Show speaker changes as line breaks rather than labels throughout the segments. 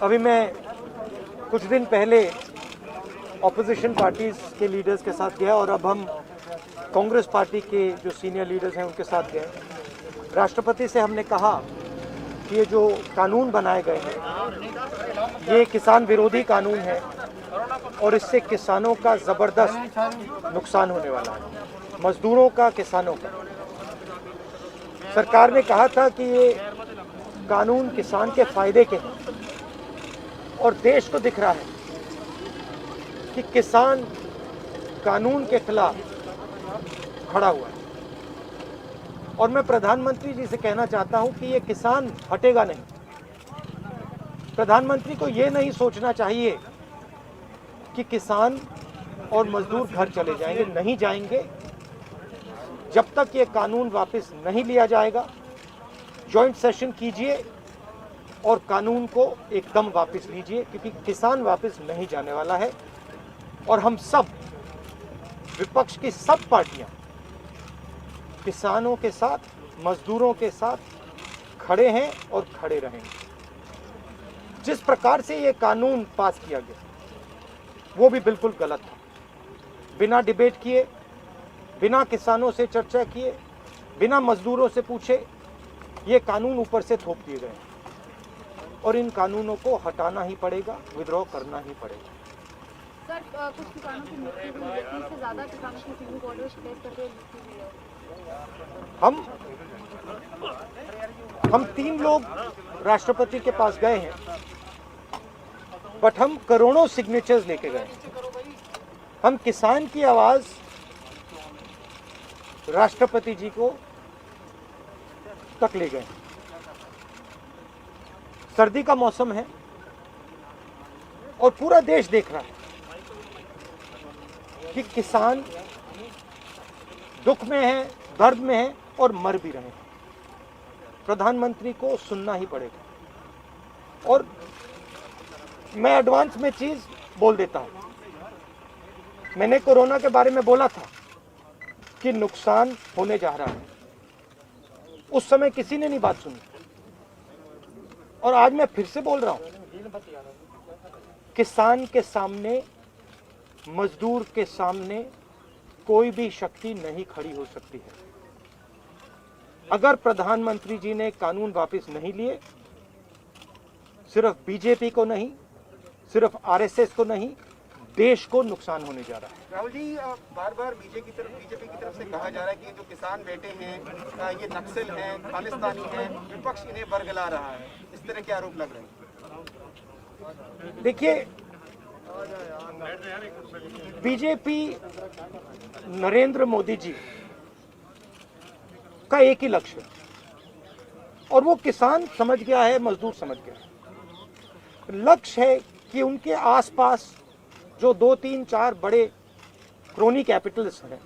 अभी मैं कुछ दिन पहले ऑपोजिशन पार्टीज के लीडर्स के साथ गया और अब हम कांग्रेस पार्टी के जो सीनियर लीडर्स हैं उनके साथ गए। राष्ट्रपति से हमने कहा कि ये जो कानून बनाए गए हैं ये किसान विरोधी कानून है और इससे किसानों का ज़बरदस्त नुकसान होने वाला है, मजदूरों का, किसानों का। सरकार ने कहा था कि ये कानून किसान के फायदे के हैं और देश को दिख रहा है कि किसान कानून के खिलाफ खड़ा हुआ है। और मैं प्रधानमंत्री जी से कहना चाहता हूं कि ये किसान हटेगा नहीं। प्रधानमंत्री को ये नहीं सोचना चाहिए कि किसान और मजदूर घर चले जाएंगे, नहीं जाएंगे। जब तक ये कानून वापस नहीं लिया जाएगा, जॉइंट सेशन कीजिए और कानून को एकदम वापस लीजिए, क्योंकि किसान वापस नहीं जाने वाला है। और हम सब, विपक्ष की सब पार्टियां किसानों के साथ, मजदूरों के साथ खड़े हैं और खड़े रहेंगे। जिस प्रकार से ये कानून पास किया गया वो भी बिल्कुल गलत था। बिना डिबेट किए, बिना किसानों से चर्चा किए, बिना मजदूरों से पूछे ये कानून ऊपर से थोप दिए गए और इन कानूनों को हटाना ही पड़ेगा, विद्रॉ करना ही पड़ेगा।
सर, कुछ किसानों की मृत्यु हुई है, 30 से ज़्यादा किसानों की सुप्रीम कोर्ट में शिकायत करके मृत्यु हुई है।
हम 3 लोग राष्ट्रपति के पास गए हैं, बट हम करोड़ों सिग्नेचर्स लेके गए। हम किसान की आवाज राष्ट्रपति जी को तक ले गए। सर्दी का मौसम है और पूरा देश देख रहा है कि किसान दुख में है, दर्द में है और मर भी रहे हैं। प्रधानमंत्री को सुनना ही पड़ेगा। और मैं एडवांस में चीज बोल देता हूं। मैंने कोरोना के बारे में बोला था कि नुकसान होने जा रहा है। उस समय किसी ने नहीं बात सुनी और आज मैं फिर से बोल रहा हूं, किसान के सामने, मजदूर के सामने कोई भी शक्ति नहीं खड़ी हो सकती है। अगर प्रधानमंत्री जी ने कानून वापस नहीं लिए, सिर्फ बीजेपी को नहीं, सिर्फ आरएसएस को नहीं, देश को नुकसान होने जा रहा है।
राहुल जी, बार बार बीजेपी की तरफ से कहा जा रहा है कि जो किसान बैठे हैं ये नक्सल हैं, खालिस्तानी हैं, विपक्ष इन्हें बरगला रहा है। इस तरह के आरोप लग रहे हैं।
देखिए, बीजेपी, नरेंद्र मोदी जी का एक ही लक्ष्य है और वो किसान समझ गया है, मजदूर समझ गया है। लक्ष्य है कि उनके आसपास जो 2, 3, 4 बड़े क्रोनी कैपिटल्स हैं,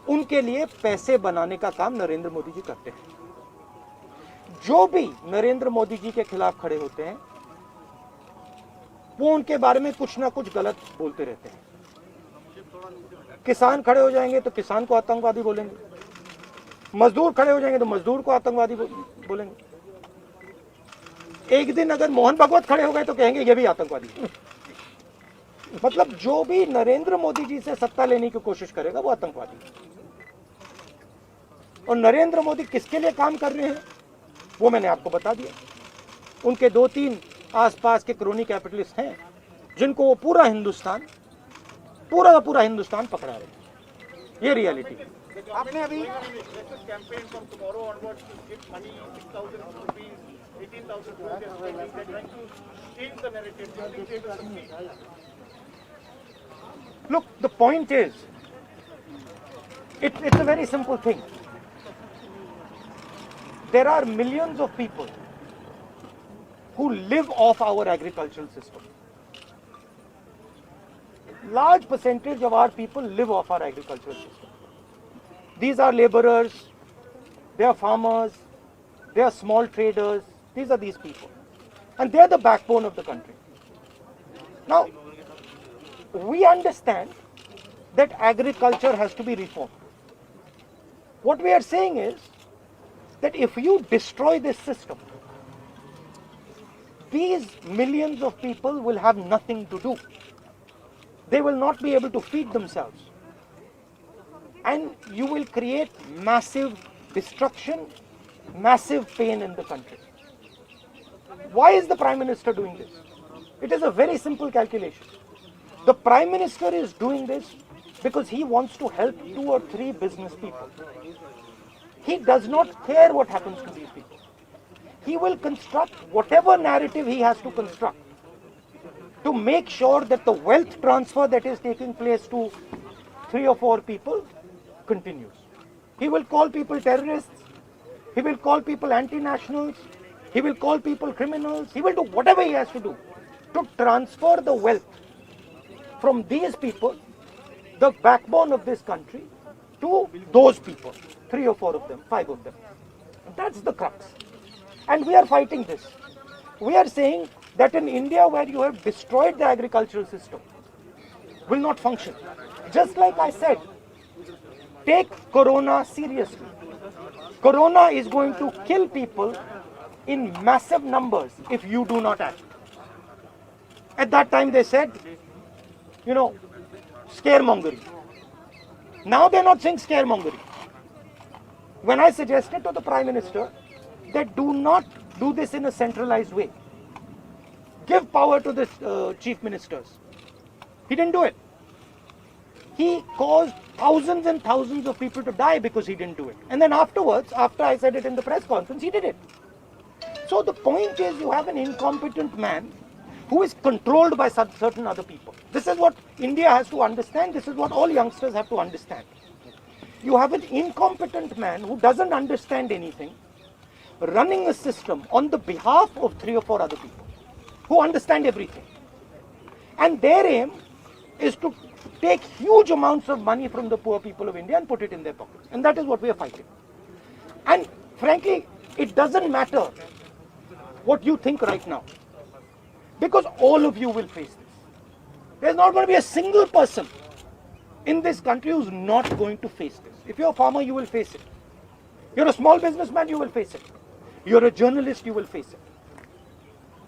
उनके लिए पैसे बनाने का काम नरेंद्र मोदी जी करते हैं। जो भी नरेंद्र मोदी जी के खिलाफ खड़े होते हैं वो उनके बारे में कुछ ना कुछ गलत बोलते रहते हैं। किसान खड़े हो जाएंगे तो किसान को आतंकवादी बोलेंगे, मजदूर खड़े हो जाएंगे तो मजदूर को आतंकवादी बोलेंगे। एक दिन अगर मोहन भागवत खड़े हो गए तो कहेंगे ये भी आतंकवादी। मतलब जो भी नरेंद्र मोदी जी से सत्ता लेने की कोशिश करेगा वो आतंकवादी। और नरेंद्र मोदी किसके लिए काम कर रहे हैं वो मैंने आपको बता दिया। उनके 2-3 आसपास के क्रोनी कैपिटलिस्ट हैं जिनको वो पूरा हिंदुस्तान पकड़ा रहे हैं। ये रियलिटी है।
आपने अभी
Look, the point is, it's a very simple thing. There are millions of people who live off our agricultural system. Large percentage of our people live off our agricultural system. These are laborers, they are farmers, they are small traders. These are these people. And they are the backbone of the country. Now, we understand that agriculture has to be reformed. What we are saying is that if you destroy this system, these millions of people will have nothing to do. They will not be able to feed themselves. And you will create massive destruction, massive pain in the country. Why is the Prime Minister doing this? It is a very simple calculation. The Prime Minister is doing this because he wants to help 2 or 3 business people. He does not care what happens to these people. He will construct whatever narrative he has to construct to make sure that the wealth transfer that is taking place to 3 or 4 people continues. He will call people terrorists. He will call people anti-nationals. He will call people criminals. He will do whatever he has to do to transfer the wealth from these people, the backbone of this country, to those people, 3 or 4 of them, 5 of them. That's the crux. And we are fighting this. We are saying that in India, where you have destroyed the agricultural system, will not function. Just like I said, take Corona seriously. Corona is going to kill people in massive numbers if you do not act. At that time they said, scaremongering. Now they're not saying scaremongering. When I suggested to the Prime Minister that do not do this in a centralized way, give power to the chief ministers, he didn't do it. He caused thousands and thousands of people to die because he didn't do it. And then afterwards, after I said it in the press conference, he did it. So the point is, you have an incompetent man who is controlled by certain other people. This is what India has to understand. This is what all youngsters have to understand. You have an incompetent man who doesn't understand anything, running a system on the behalf of 3 or 4 other people who understand everything. And their aim is to take huge amounts of money from the poor people of India and put it in their pockets. And that is what we are fighting. And frankly, it doesn't matter what you think right now, because all of you will face this. There's not going to be a single person in this country who's not going to face this. If you're a farmer, you will face it. You're a small businessman, you will face it. You're a journalist, you will face it.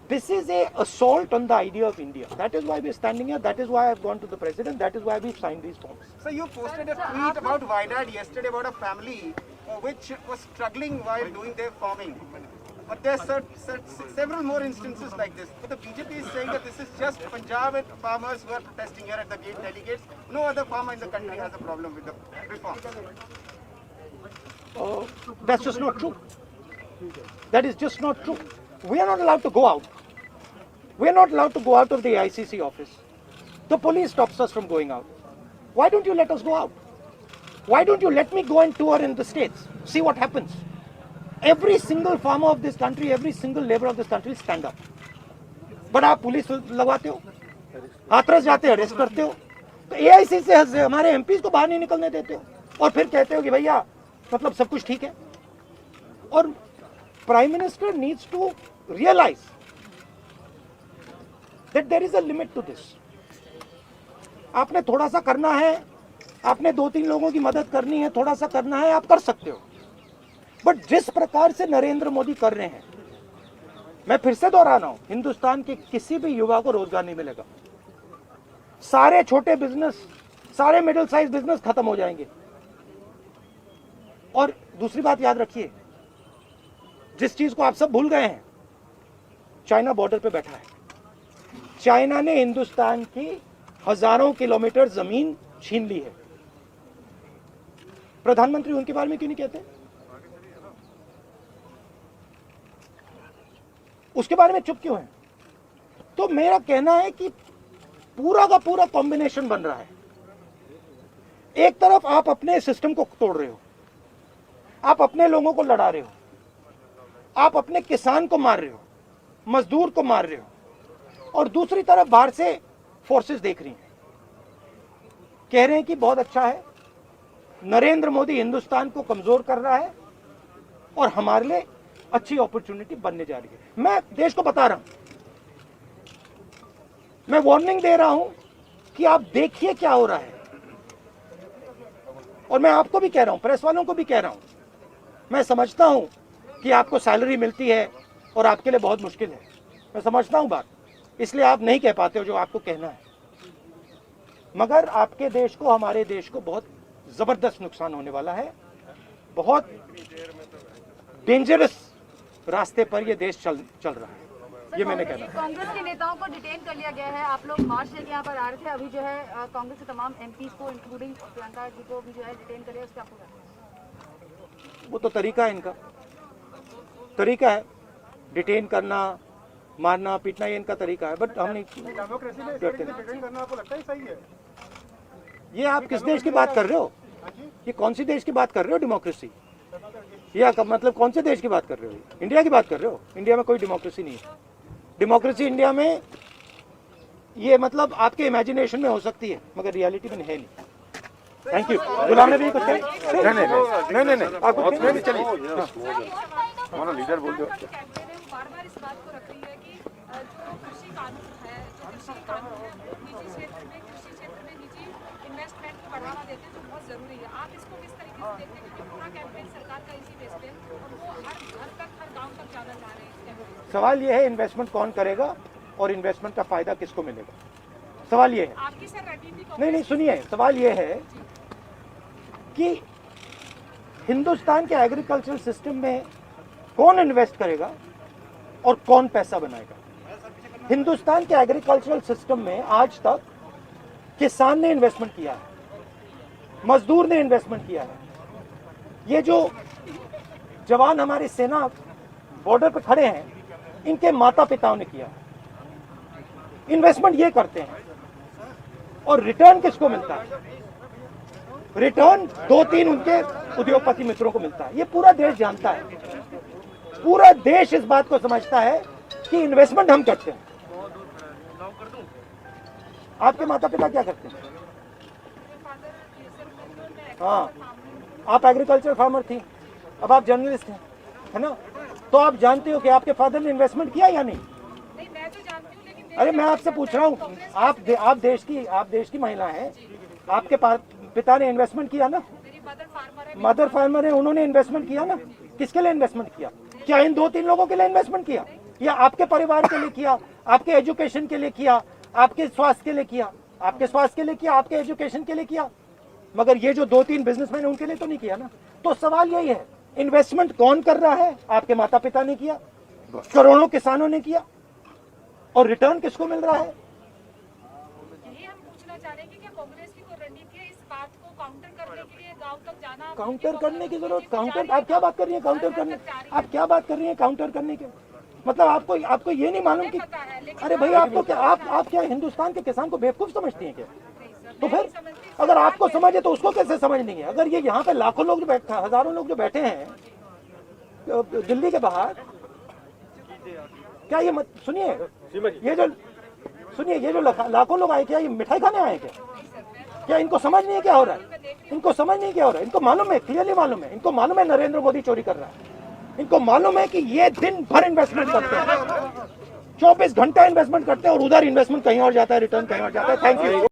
This is an assault on the idea of India. That is why we're standing here. That is why I've gone to the president. That is why we've signed these forms.
So you posted a tweet about Wydad yesterday about a family which was struggling while doing their farming. But there are several more instances like this. But the BJP is saying that this is just Punjab and farmers who are protesting here at the gate delegates. No other farmer in the country has a problem with the reform.
That's just not true. That is just not true. We are not allowed to go out. We are not allowed to go out of the ICC office. The police stops us from going out. Why don't you let us go out? Why don't you let me go and tour in the states? See what happens. Every single farmer of this country, every single labor of this country stand up. But आप police लगवाते हो, हाथरस जाते हो, arrest करते हो, तो AIC से हमारे MPs को बाहर नहीं निकलने देते हो, और फिर कहते हो कि भैया मतलब सब कुछ ठीक है. और Prime Minister needs to realize that there is a limit to this. आपने थोड़ा सा करना है, आपने 2-3 लोगों की मदद करनी है, थोड़ा सा करना है, आप कर सकते हो. बट जिस प्रकार से नरेंद्र मोदी कर रहे हैं, मैं फिर से दोहरा रहा हूं, हिंदुस्तान के किसी भी युवा को रोजगार नहीं मिलेगा. सारे छोटे बिजनेस, सारे मिडिल साइज बिजनेस खत्म हो जाएंगे. और दूसरी बात याद रखिए, जिस चीज को आप सब भूल गए हैं, चाइना बॉर्डर पे बैठा है. चाइना ने हिंदुस्तान की हजारों किलोमीटर जमीन छीन ली है. प्रधानमंत्री उनके बारे में क्यों नहीं कहते? उसके बारे में चुप क्यों है? तो मेरा कहना है कि पूरा का पूरा कॉम्बिनेशन बन रहा है. एक तरफ आप अपने सिस्टम को तोड़ रहे हो, आप अपने लोगों को लड़ा रहे हो, आप अपने किसान को मार रहे हो, मजदूर को मार रहे हो, और दूसरी तरफ बाहर से फोर्सेस देख रही हैं, कह रहे हैं कि बहुत अच्छा है, नरेंद्र मोदी हिंदुस्तान को कमजोर कर रहा है और हमारे लिए अच्छी अपॉर्चुनिटी बनने जा रही है. मैं देश को बता रहा हूं, मैं वार्निंग दे रहा हूं कि आप देखिए क्या हो रहा है. और मैं आपको भी कह रहा हूं, प्रेस वालों को भी कह रहा हूं, मैं समझता हूं कि आपको सैलरी मिलती है और आपके लिए बहुत मुश्किल है, मैं समझता हूं बात, इसलिए आप नहीं कह पाते हो जो आपको कहना है, मगर आपके देश को, हमारे देश को बहुत जबरदस्त नुकसान होने वाला है। बहुत डेंजरस रास्ते पर ये देश चल रहा है, ये मैंने कहना है।
कांग्रेस के नेताओं को डिटेन कर लिया गया है। आप लोग मार्च लेके यहाँ पर आ रहे थे, अभी जो है कांग्रेस के तमाम एमपी को इंक्लूडिंग प्रियंका जी को भी जो है डिटेन कर लिया, उसका आपको क्या?
वो तो तरीका है इनका, तरीका है डिटेन करना, मारना पीटना, ये इनका तरीका है। बट हम नहीं करते।
करना आपको लगता है सही है?
ये आप किस देश की बात कर रहे हो? ये कौन सी देश की बात कर रहे हो? डेमोक्रेसी या मतलब कौन से देश की बात कर रहे हो? इंडिया की बात कर रहे हो? इंडिया में कोई डेमोक्रेसी नहीं है। डेमोक्रेसी इंडिया में ये मतलब आपके इमेजिनेशन में हो सकती है, मगर रियलिटी में है नहीं। Thank you. गुलाम ने भी कुछ कहा? नहीं, आपको नहीं, चलिए।
हमारा लीडर बोल दो। बार-बार इस बात को रख रही है कि जो कृषि कानून है, जो कृषि कानून है, वो निजी क्षेत्र में, कृषि क्षेत्र में निजी इन्वेस्टमेंट को बढ़ावा देते हैं, जो बहुत जरूरी है। आप इसको किस तरीके से देखते हैं, क्योंकि पूरा कैंपेन सरकार का इसी बेस पे और वो हर घर तक, हर गाँव तक ज्यादा जा रहे हैं इस कैंपेन।
सवाल ये है इन्वेस्टमेंट कौन करेगा और इन्वेस्टमेंट का फायदा किसको मिलेगा? सवाल ये है।
आपकी सर रणनीति
नहीं, सुनिए, सवाल ये है कि हिंदुस्तान के एग्रीकल्चरल सिस्टम में कौन इन्वेस्ट करेगा और कौन पैसा बनाएगा? हिंदुस्तान के एग्रीकल्चरल सिस्टम में आज तक किसान ने इन्वेस्टमेंट किया है, मजदूर ने इन्वेस्टमेंट किया है। ये जो जवान हमारी सेना बॉर्डर पे खड़े हैं, इनके माता पिताओं ने किया है। इन्वेस्टमेंट ये करते हैं और रिटर्न किसको मिलता है? रिटर्न 2-3 उनके उद्योगपति मित्रों को मिलता है। ये पूरा देश जानता है, पूरा देश इस बात को समझता है कि इन्वेस्टमेंट हम करते हैं। आपके माता पिता क्या करते हैं? हाँ, आप एग्रीकल्चर फार्मर थी, अब आप जर्नलिस्ट हैं, है ना? तो आप जानते हो कि आपके फादर ने इन्वेस्टमेंट किया या नहीं?
नहीं, मैं तो जानती हूँ, लेकिन
अरे मैं आपसे पूछ रहा हूँ, आप देश की महिला हैं, आपके पिता ने इन्वेस्टमेंट किया ना?
मेरी
मदर फार्मर है, उन्होंने इन्वेस्टमेंट किया ना? किसके लिए इन्वेस्टमेंट किया? क्या इन 2-3 लोगों के लिए इन्वेस्टमेंट किया, या आपके परिवार के लिए किया, आपके एजुकेशन के लिए किया, आपके स्वास्थ्य के लिए किया, आपके स्वास्थ्य के लिए किया, आपके एजुकेशन के लिए किया? मगर ये जो 2-3 बिजनेसमैन उनके लिए तो नहीं किया ना। तो सवाल यही है, इन्वेस्टमेंट कौन कर रहा है? आपके माता पिता ने किया, करोड़ों किसानों ने किया, और रिटर्न किसको मिल रहा है?
यही हम पूछना चाह रहे हैं कि क्या कांग्रेस की कोई रणनीति है इस बात को काउंटर करने के लिए, गांव तक जाना?
काउंटर करने की जरूरत, काउंटर आप क्या बात कर रही हैं? काउंटर करने, आप क्या बात कर रही हैं काउंटर करने के? मतलब आपको ये नहीं मालूम कि, अरे भाई आपको क्या, आप क्या हिंदुस्तान के किसान को बेवकूफ समझती हैं क्या? तो फिर अगर आपको समझ है तो उसको कैसे समझ नहीं है? अगर ये यहाँ पे लाखों लोग जो बैठे, हजारों लोग जो बैठे हैं दिल्ली के बाहर, क्या ये सुनिए, ये जो लाखों लोग आए, क्या ये मिठाई खाने आए क्या इनको समझ नहीं है क्या हो रहा है? इनको समझ नहीं क्या हो रहा है? इनको मालूम है, क्लियरली मालूम है, इनको मालूम है नरेंद्र मोदी चोरी कर रहा है। इनको मालूम है कि ये दिन भर इन्वेस्टमेंट करते हैं, 24 घंटा इन्वेस्टमेंट करते हैं, और उधर इन्वेस्टमेंट कहीं और जाता है, रिटर्न कहीं और जाता है। Thank you.